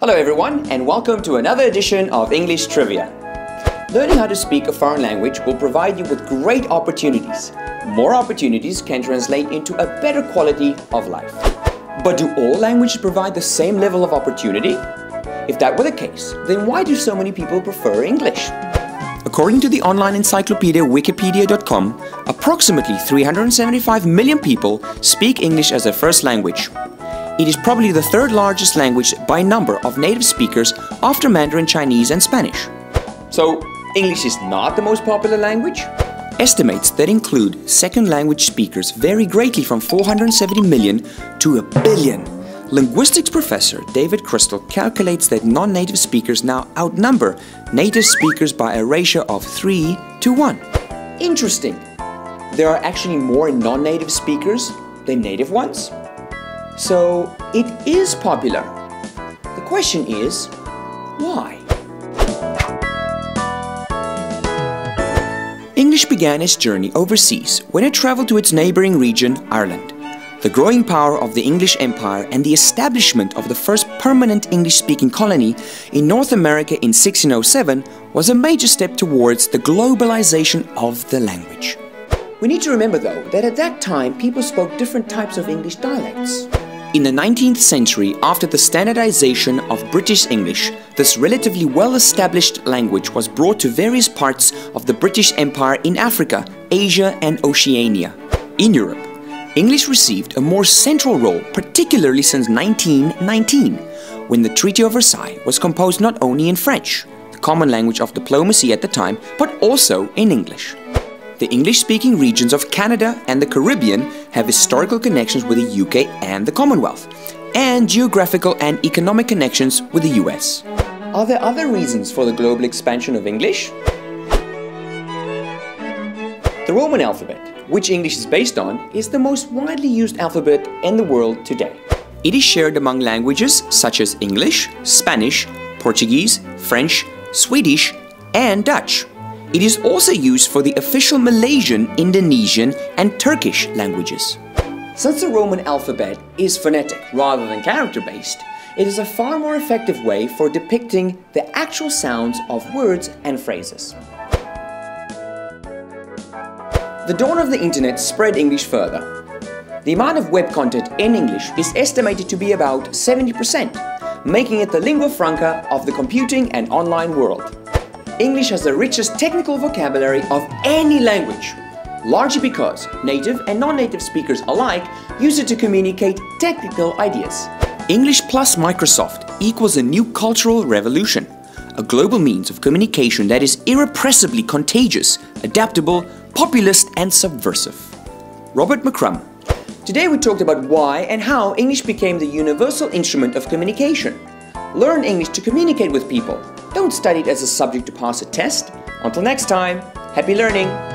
Hello everyone, and welcome to another edition of English Trivia. Learning how to speak a foreign language will provide you with great opportunities. More opportunities can translate into a better quality of life. But do all languages provide the same level of opportunity? If that were the case, then why do so many people prefer English? According to the online encyclopedia Wikipedia.com, approximately 375 million people speak English as their first language. It is probably the third largest language by number of native speakers after Mandarin Chinese and Spanish. So, English is not the most popular language? Estimates that include second language speakers vary greatly from 470 million to 1 billion. Linguistics professor David Crystal calculates that non-native speakers now outnumber native speakers by a ratio of 3 to 1. Interesting. There are actually more non-native speakers than native ones? So, it is popular. The question is, why? English began its journey overseas when it traveled to its neighboring region, Ireland. The growing power of the English Empire and the establishment of the first permanent English-speaking colony in North America in 1607 was a major step towards the globalization of the language. We need to remember, though, that at that time people spoke different types of English dialects. In the 19th century, after the standardization of British English, this relatively well-established language was brought to various parts of the British Empire in Africa, Asia and Oceania. In Europe, English received a more central role, particularly since 1919, when the Treaty of Versailles was composed not only in French, the common language of diplomacy at the time, but also in English. The English-speaking regions of Canada and the Caribbean have historical connections with the UK and the Commonwealth, and geographical and economic connections with the US. Are there other reasons for the global expansion of English? The Roman alphabet, which English is based on, is the most widely used alphabet in the world today. It is shared among languages such as English, Spanish, Portuguese, French, Swedish, and Dutch. It is also used for the official Malaysian, Indonesian, and Turkish languages. Since the Roman alphabet is phonetic rather than character-based, it is a far more effective way for depicting the actual sounds of words and phrases. The dawn of the internet spread English further. The amount of web content in English is estimated to be about 70%, making it the lingua franca of the computing and online world. English has the richest technical vocabulary of any language, largely because native and non-native speakers alike use it to communicate technical ideas. English plus Microsoft equals a new cultural revolution, a global means of communication that is irrepressibly contagious, adaptable, populist, and subversive. Robert McCrum. Today we talked about why and how English became the universal instrument of communication. Learn English to communicate with people. Don't study it as a subject to pass a test. Until next time, happy learning!